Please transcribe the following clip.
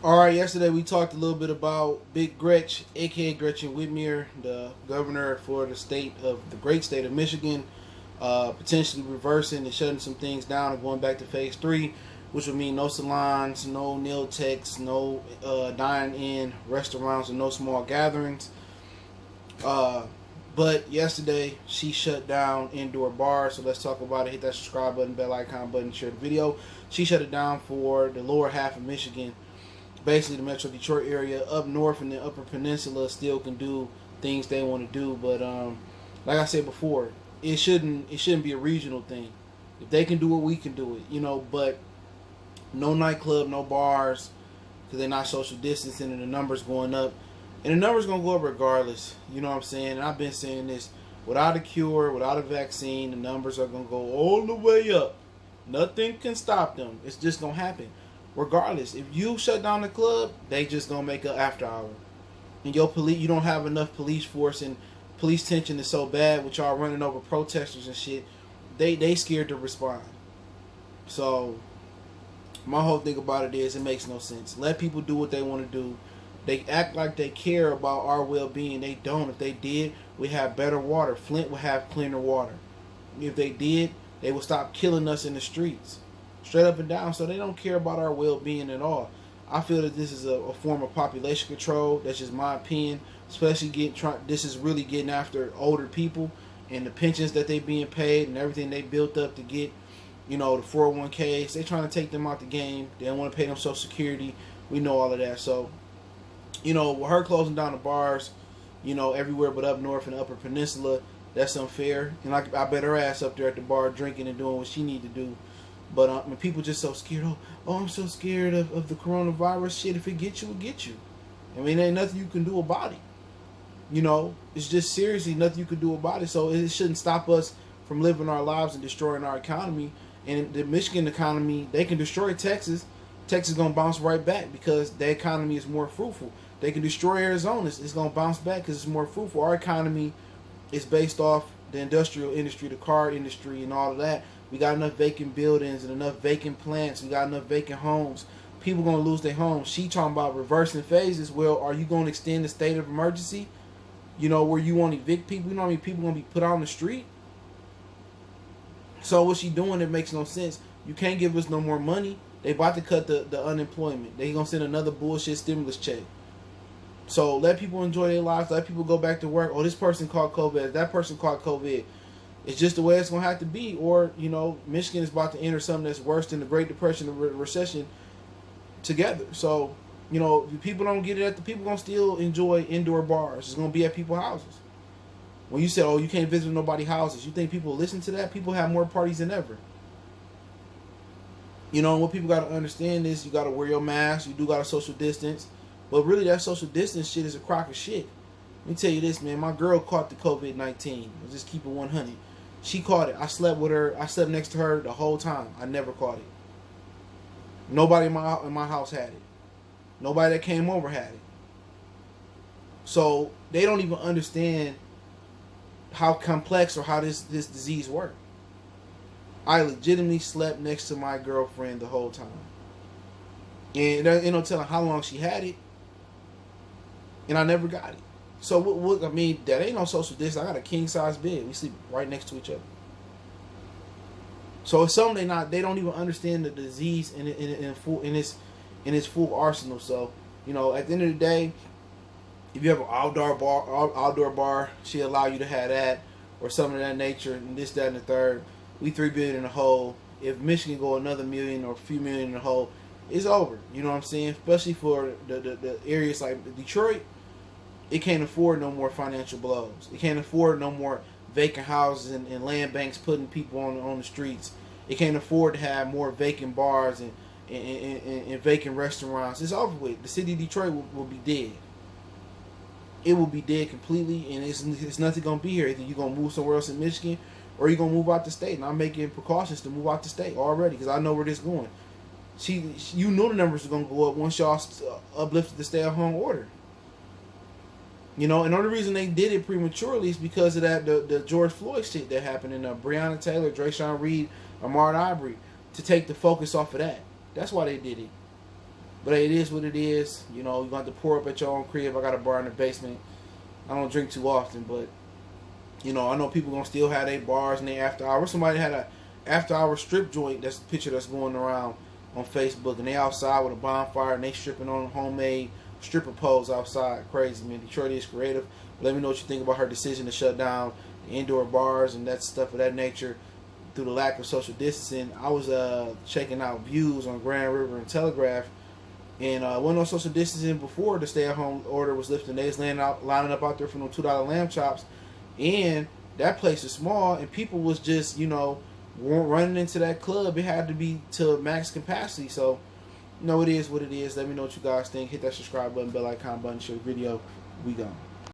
All right, yesterday we talked a little bit about Big Gretch, aka Gretchen Whitmer, the governor for the state of the great state of Michigan, potentially reversing and shutting some things down and going back to phase three, which would mean no salons, no nail techs, no dine-in restaurants, and no small gatherings. Uh, but yesterday she shut down indoor bars, so let's talk about it. Hit that subscribe button, bell icon button, share the video. She shut it down for the lower half of Michigan. Basically, the Metro Detroit area. Up north and the Upper Peninsula still can do things they want to do, but like I said before, it shouldn't be a regional thing. If they can do it, we can do it. But no nightclub, no bars, because they're not social distancing, and the numbers going up, and the numbers gonna go up regardless. You know what I'm saying? And I've been saying this: without a cure, without a vaccine, the numbers are gonna go all the way up. Nothing can stop them. It's just gonna happen. Regardless, if you shut down the club, they just gonna make an after hour. And you don't have enough police force, and police tension is so bad with y'all running over protesters and shit. They scared to respond. So my whole thing about it is it makes no sense. Let people do what they want to do. They act like they care about our well-being. They don't. If they did, we have better water. Flint would have cleaner water. If they did, they would stop killing us in the streets. Straight up and down. So they don't care about our well-being at all. I feel that this is a form of population control. That's just my opinion. Especially this is really getting after older people and the pensions that they being paid and everything they built up to get, the 401ks. They trying to take them out the game. They don't want to pay them Social Security. We know all of that. So, with her closing down the bars, everywhere but up north and the Upper Peninsula, that's unfair. And I bet her ass up there at the bar drinking and doing what she need to do. But when people just so scared, I'm so scared of the coronavirus. Shit, if it gets you, it gets you. I mean, there ain't nothing you can do about it. It's just seriously nothing you can do about it. So it shouldn't stop us from living our lives and destroying our economy. And the Michigan economy, they can destroy Texas. Texas is going to bounce right back because the economy is more fruitful. They can destroy Arizona. It's going to bounce back because it's more fruitful. Our economy is based off the industrial industry, the car industry, and all of that. We got enough vacant buildings and enough vacant plants. We got enough vacant homes. People going to lose their homes. She talking about reversing phases. Well, are you going to extend the state of emergency? Where you want to evict people? You know how many people going to be put out on the street? So what she doing, it makes no sense. You can't give us no more money. They about to cut the unemployment. They going to send another bullshit stimulus check. So let people enjoy their lives. Let people go back to work. Oh, this person caught COVID. That person caught COVID. It's just the way it's going to have to be. Or, Michigan is about to enter something that's worse than the Great Depression and recession together. So, if people don't get it, people going to still enjoy indoor bars. It's going to be at people's houses. When you say, you can't visit nobody's houses, you think people listen to that? People have more parties than ever. What people got to understand is you got to wear your mask. You do got to social distance. But really, that social distance shit is a crock of shit. Let me tell you this, man. My girl caught the COVID-19. I'll just keep it 100. She caught it. I slept with her. I slept next to her the whole time. I never caught it. Nobody in my house had it. Nobody that came over had it. So they don't even understand how complex or how this disease works. I legitimately slept next to my girlfriend the whole time. And they don't tell her how long she had it. And I never got it. So what I mean, that ain't no social distance. I got a king size bed. We sleep right next to each other. So it's something they don't even understand the disease in its full arsenal. So, at the end of the day, if you have an outdoor bar, she allow you to have that or something of that nature, and this, that, and the third. We $3 billion in the hole. If Michigan go another million or a few million in the hole, it's over. You know what I'm saying? Especially for the areas like Detroit. It can't afford no more financial blows. It can't afford no more vacant houses and land banks putting people on the streets. It can't afford to have more vacant bars and vacant restaurants. It's over with. The city of Detroit will be dead. It will be dead completely, and it's nothing going to be here. Either you're going to move somewhere else in Michigan or you're going to move out the state. And I'm making precautions to move out the state already because I know where this is going. You knew the numbers were going to go up once y'all uplifted the stay-at-home order. And the only reason they did it prematurely is because of that the George Floyd shit that happened in Breonna Taylor, Drayshawn Reed, Ahmaud Arbery, to take the focus off of that. That's why they did it. But hey, it is what it is. You know, you're going to have to pour up at your own crib. I got a bar in the basement. I don't drink too often, but you know, I know people gonna still have their bars and their after hours. Somebody had a after hour strip joint. That's the picture that's going around on Facebook, and they outside with a bonfire and they stripping on homemade stripper poles outside. Crazy, man. Detroit is creative. Let me know what you think about her decision to shut down the indoor bars and that stuff of that nature through the lack of social distancing. I was checking out views on Grand River and Telegraph, and wasn't no social distancing before the stay-at-home order was lifted. They was lining up out there for them $2 lamb chops, and that place is small, and people was just, you know, running into that club. It had to be to max capacity. So, you know, it is what it is. Let me know what you guys think. Hit that subscribe button, bell icon button, share the video. We gone.